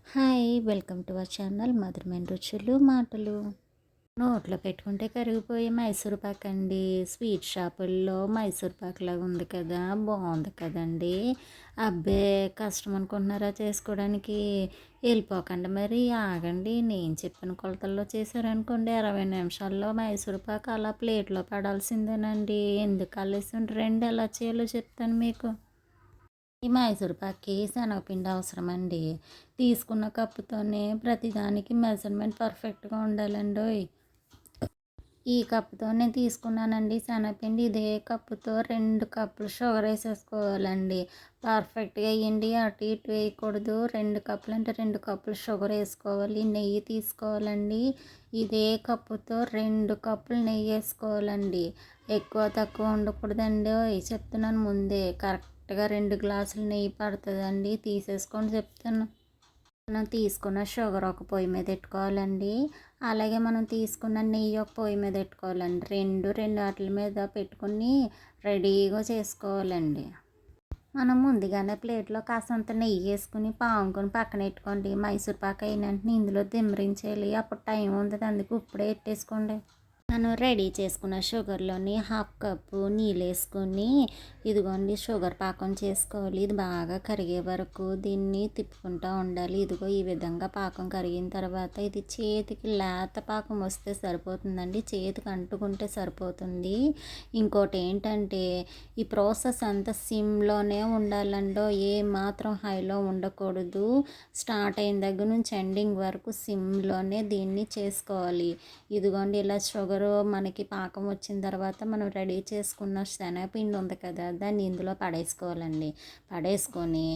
Hi! Welcome to our channel మధురమైన రుచులు మాటలు. నోట్లో పెట్టుకుంటే కరిగిపోయే మైసూర్ పాక్ అండి. స్వీట్ షాపుల్లో మైసూర్ పాక్ లాగా ఉంది కదా! బాగుంది కదండీ! అబ్బే! కష్టం అనుకుంటున్నారా చేసుకోవడానికి? వెళ్ళిపోకండి మరి ఆగండి. నేను చెప్పిన కొలతల్లో చేశారనుకోండి 20 నిమిషాల్లో మైసూర్ పాక్ అలా ప్లేట్‌లో పడాల్సిందేనండి. ఎందుకు ఆలస్యం రండి ఎలా చేయాలో చెప్తాను మీకు. ఈ మైసూర్ పాక్‌కి శనగపిండి అవసరమండి. తీసుకున్న కప్పుతోనే ప్రతిదానికి మెజర్‌మెంట్ పర్ఫెక్ట్‌గా ఉండాలండోయ్! ఈ కప్పుతో నేను తీసుకున్నానండి శనగపిండి. ఇదే కప్పుతో 2 కప్పులు షుగర్ ఏసేసుకోవాలండి. పర్ఫెక్ట్‌గా ఎయ్యండి. అటు ఇటు వేయకూడదు. 2 కప్పులంటే 2 కప్పులు షుగర్ ఏసుకోవాలి. నెయ్యి తీసుకోవాలండి. ఇదే కప్పుతో 2 కప్పులు నెయ్యేసుకోవాలండి. ఎక్కువ తక్కువ ఉండకూడదండోయ్! చెప్తున్నాను ముందే. కరెక్ట్‌గా 2 గ్లాసులు నెయ్యి పడతదండి. తీసేసుకోండి చెప్తాను. మనం తీసుకున్న షుగర్ ఒక పొయ్యి మీద పెట్టుకోవాలండి. అలాగే మనం తీసుకున్న నెయ్యి ఒక పొయ్యి మీద పెట్టుకోవాలండి. రెండు ఆటిల మీద పెట్టుకొని రెడీగా చేసుకోవాలండి. మనం ముందుగానే ప్లేట్లో కాసంత నెయ్యి వేసుకుని పాముకొని పక్కన పెట్టుకోండి. మైసూర్ పాక్ అయిన వెంటనే ఇందులో దిమ్మరించేయాలి. అప్పుడు టైం ఉంటుంది, అందుకు ఇప్పుడే పెట్టేసుకోండి. మనం రెడీ చేసుకున్న షుగర్లోని హాఫ్ కప్పు నీళ్ళు వేసుకొని ఇదిగోండి షుగర్ పాకం చేసుకోవాలి. ఇది బాగా కరిగే వరకు దీన్ని తిప్పుకుంటూ ఉండాలి. ఇదిగో ఈ విధంగా పాకం కరిగిన తర్వాత ఇది చేతికి లేత పాకం వస్తే సరిపోతుందండి. చేతికి అంటుకుంటే సరిపోతుంది. ఇంకోటి ఏంటంటే ఈ ప్రాసెస్ అంతా సిమ్లోనే ఉండాలండో, ఏ మాత్రం హైలో ఉండకూడదు. స్టార్ట్ అయిన దగ్గర నుంచి ఎండింగ్ వరకు సిమ్లోనే దీన్ని చేసుకోవాలి. ఇదిగోండి ఇలా షుగర్ మనకి పాకం వచ్చిన తర్వాత మనం రెడీ చేసుకున్న శనగపిండి ఉంది కదా, దాన్ని ఇందులో పడేసుకోవాలండి. పడేసుకొని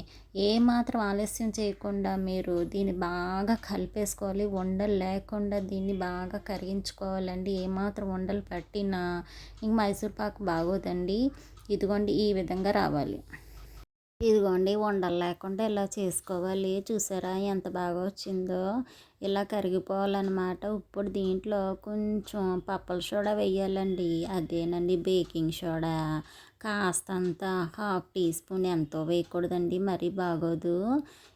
ఏమాత్రం ఆలస్యం చేయకుండా మీరు దీన్ని బాగా కలిపేసుకోవాలి. ఉండలు లేకుండా దీన్ని బాగా కరిగించుకోవాలండి. ఏమాత్రం ఉండలు పట్టినా ఇంక మైసూర్ పాకు బాగోదండి. ఇదిగోండి ఈ విధంగా రావాలి. ఇదిగోండి ఉండలు లేకుండా ఇలా చేసుకోవాలి. చూసారా ఎంత బాగా వచ్చిందో? ఇలా కరిగిపోవాలన్నమాట. ఇప్పుడు దీంట్లో కొంచెం పప్పల సోడా వేయాలండి. అదేనండి బేకింగ్ సోడా. కాస్తంత హాఫ్ టీ స్పూన్, ఎంతో వేయకూడదండి, మరీ బాగోదు.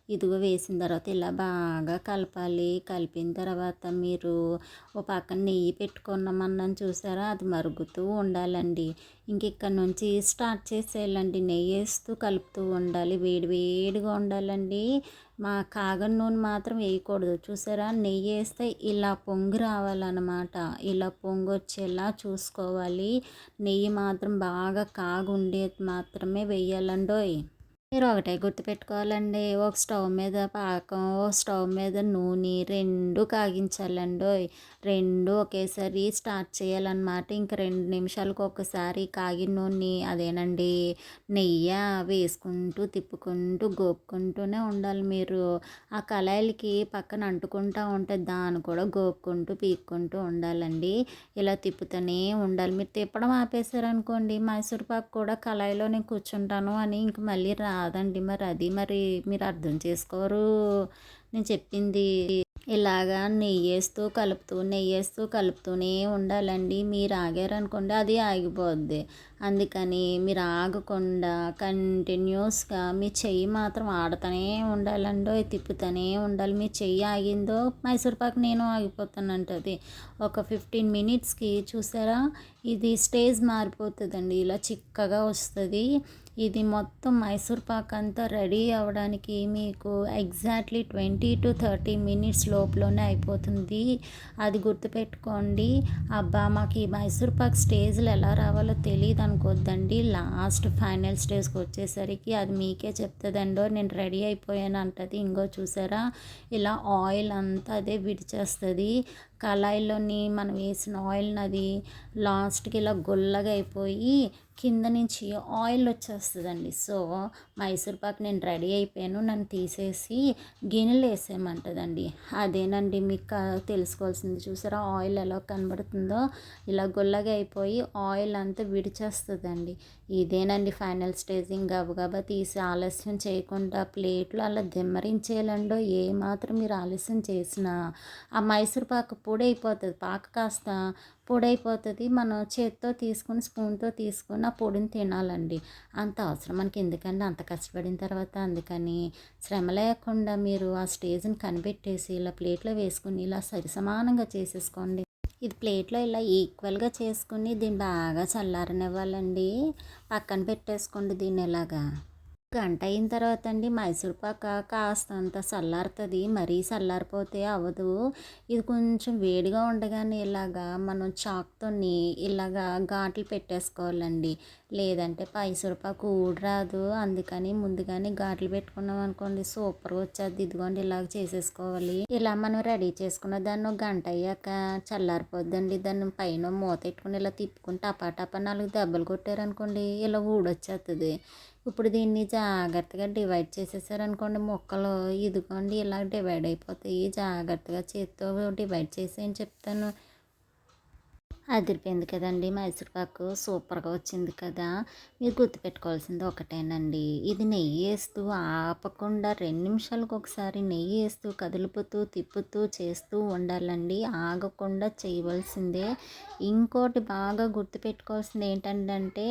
ఇదిగో వేసిన తర్వాత ఇలా బాగా కలపాలి. కలిపిన తర్వాత మీరు ఓ పక్కన నెయ్యి పెట్టుకున్నామన్నాను చూసారా, అది మరుగుతూ ఉండాలండి. ఇంక ఇక్కడ నుంచి స్టార్ట్ చేసేయాలండి. నెయ్యి వేస్తూ కలుపుతూ ఉండాలి. వేడి వేడిగా ఉండాలండి. కాగని నూనె మాత్రం వేయకూడదు. చూసారా, నెయ్యి వేస్తే ఇలా పొంగు రావాలన్నమాట. ఇలా పొంగు వచ్చేలా చూసుకోవాలి. నెయ్యి మాత్రం బాగా కాగుండేది మాత్రమే వేయాలండోయ్. మీరు ఒకటే గుర్తుపెట్టుకోవాలండి, ఒక స్టవ్ మీద పాకం, ఒక స్టవ్ మీద నూనె, రెండు కాగించాలండోయ్. రెండు ఒకేసారి స్టార్ట్ చేయాలన్నమాట. ఇంక 2 నిమిషాలకు ఒకసారి కాగిన నూనె అదేనండి నెయ్యి వేసుకుంటూ తిప్పుకుంటూ గోపుకుంటూనే ఉండాలి మీరు. ఆ కళాయిలకి పక్కన అంటుకుంటూ ఉంటుంది, దాన్ని కూడా గోపుకుంటూ పీక్కుంటూ ఉండాలండి. ఇలా తిప్పుతూనే ఉండాలి. మీరు తిప్పడం ఆపేశారనుకోండి మైసూర్ పాక్ కూడా కళాయిలో నేను కూర్చుంటాను అని ఇంక మళ్ళీ రాదండి. మరి మీరు అర్థం చేసుకోరు నేను చెప్పింది. ఇలాగా నెయ్యేస్తూ కలుపుతూనే ఉండాలండి. మీరు ఆగారనుకోండి అది ఆగిపోద్ది. అందుకని మీరు ఆగకుండా కంటిన్యూస్గా మీ చెయ్యి మాత్రం ఆడుతూనే ఉండాలండో, తిప్పుతూనే ఉండాలి. మీ చెయ్యి ఆగిందో మైసూర్ పాక్ నేను ఆగిపోతానంటది. ఒక 15 మినిట్స్కి చూసారా, ఇది స్టేజ్ మారిపోతుందండి. ఇలా చిక్కగా వస్తుంది. ఇది మొత్తం మైసూర్ పాక్ అంతా రెడీ అవ్వడానికి మీకు ఎగ్జాక్ట్లీ 20 to 30 మినిట్స్ లోపలనే అయిపోతుంది. అది గుర్తుపెట్టుకోండి. అబ్బా మాకు ఈ మైసూర్ పాక్ స్టేజ్లో ఎలా రావాలో తెలియదు అనుకోద్దండి. లాస్ట్ ఫైనల్ స్టేజ్కి వచ్చేసరికి అది మీకే చెప్తుందండో, నేను రెడీ అయిపోయాను అంటది. ఇంకో చూసారా, ఇలా ఆయిల్ అంతా అదే విడిచేస్తుంది. కళాయిలోని మనం వేసిన ఆయిల్ని అది లాస్ట్కి ఇలా గుల్లగా అయిపోయి కింద నుంచి ఆయిల్ వచ్చేస్తుందండి. సో మైసూర్ పాక్ నేను రెడీ అయిపోయాను, నన్ను తీసేసి గిన్నెలు వేసేయమంటుందండి. అదేనండి మీకు తెలుసుకోవాల్సింది. చూసారా ఆయిల్ ఎలా కనబడుతుందో, ఇలా గుల్లగా అయిపోయి ఆయిల్ అంతా విడిచేస్తుందండి. ఇదేనండి ఫైనల్ స్టేజింగ్. గబగబా తీసి ఆలస్యం చేయకుండా ప్లేట్లో అలా దిమ్మరించేయాలండో. ఏమాత్రం మీరు ఆలస్యం చేసినా ఆ మైసూర్ పాకు పొడి అయిపోతుంది. పాక కాస్త పొడైపోతుంది. మనం చేత్తో తీసుకుని స్పూన్తో తీసుకొని ఆ పొడిని తినాలండి. అంత అవసరం మనకి ఎందుకండి అంత కష్టపడిన తర్వాత. అందుకని శ్రమ లేకుండా మీరు ఆ స్టేజ్‌ని కనిపెట్టేసి ఇలా ప్లేట్‌లో వేసుకొని ఇలా సరిసమానంగా చేసేసుకోండి. ఇది ప్లేట్‌లో ఇలా ఈక్వల్‌గా చేసుకొని దీన్ని బాగా చల్లారనివ్వాలండి. పక్కన పెట్టేసుకోండి దీన్ని ఇలాగా. గంట అయిన తర్వాత అండి మైసూర్ పాక కాస్తంత చల్లారుతుంది. మరీ చల్లారిపోతే అవ్వదు. ఇది కొంచెం వేడిగా ఉండగానే ఇలాగా మనం చాక్‌తోని ఇలాగా ఘాట్లు పెట్టేసుకోవాలండి. లేదంటే మైసూర్ పాకు ఊడరాదు. అందుకని ముందుగానే ఘాట్లు పెట్టుకున్నాం అనుకోండి సూపర్‌గా వచ్చేద్ది. ఇదిగోండి ఇలాగ చేసేసుకోవాలి. ఇలా మనం రెడీ చేసుకున్న దాన్ని ఒక గంట అయ్యాక చల్లారిపోద్దండి. దాన్ని పైన మూత పెట్టుకుని ఇలా తిప్పుకుని టపా టపా 4 దెబ్బలు కొట్టారనుకోండి ఇలా ఊడొచ్చేత్తది. ఇప్పుడు దీన్ని జాగ్రత్తగా డివైడ్ చేసేసారనుకోండి ముక్కలు. ఇదిగోండి ఇలా డివైడ్ అయిపోతాయి. జాగ్రత్తగా చేత్తో డివైడ్ చేసేయని చెప్తాను. అదిరిపోయింది కదండి మైసూర్ పాకు సూపర్గా వచ్చింది కదా. మీరు గుర్తుపెట్టుకోవాల్సింది ఒకటేనండి. ఇది నెయ్యి వేస్తూ ఆపకుండా 2 నిమిషాలకు ఒకసారి నెయ్యి వేస్తూ కదులుపుతూ తిప్పుతూ చేస్తూ ఉండాలండి. ఆగకుండా చేయవలసిందే. ఇంకోటి బాగా గుర్తుపెట్టుకోవాల్సింది ఏంటంటే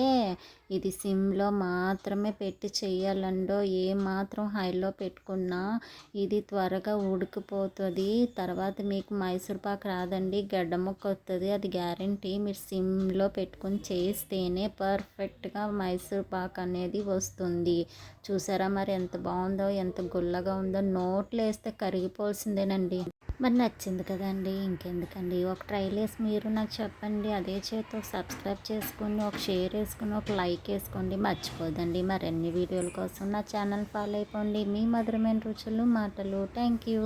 ఇది సిమ్లో మాత్రమే పెట్టి చేయాలండో. ఏ మాత్రం హైలో పెట్టుకున్నా ఇది త్వరగా ఉడికిపోతుంది. తర్వాత మీకు మైసూర్ పాకు రాదండి, గడ్డ ముక్క వస్తుంది. అది గ్యారంటీ. మీరు సిమ్లో పెట్టుకొని చేస్తేనే పర్ఫెక్ట్గా మైసూర్ పాకు అనేది వస్తుంది. చూసారా మరి ఎంత బాగుందో, ఎంత గుల్లగా ఉందో. నోట్లో వేస్తే కరిగిపోవాల్సిందేనండి. మరి నచ్చింది కదండి, ఇంకెందుకండి. ఒక ట్రైల్ వేసి మీరు నాకు చెప్పండి. అదే చేతి ఒక సబ్స్క్రైబ్ చేసుకొని ఒక షేర్ వేసుకొని ఒక లైక్ వేసుకోండి. మర్చిపోదండి. మరిన్ని వీడియోల కోసం నా ఛానల్ ఫాలో అయిపోండి. మీ మధురమైన రుచులు మాటలు. Thank you.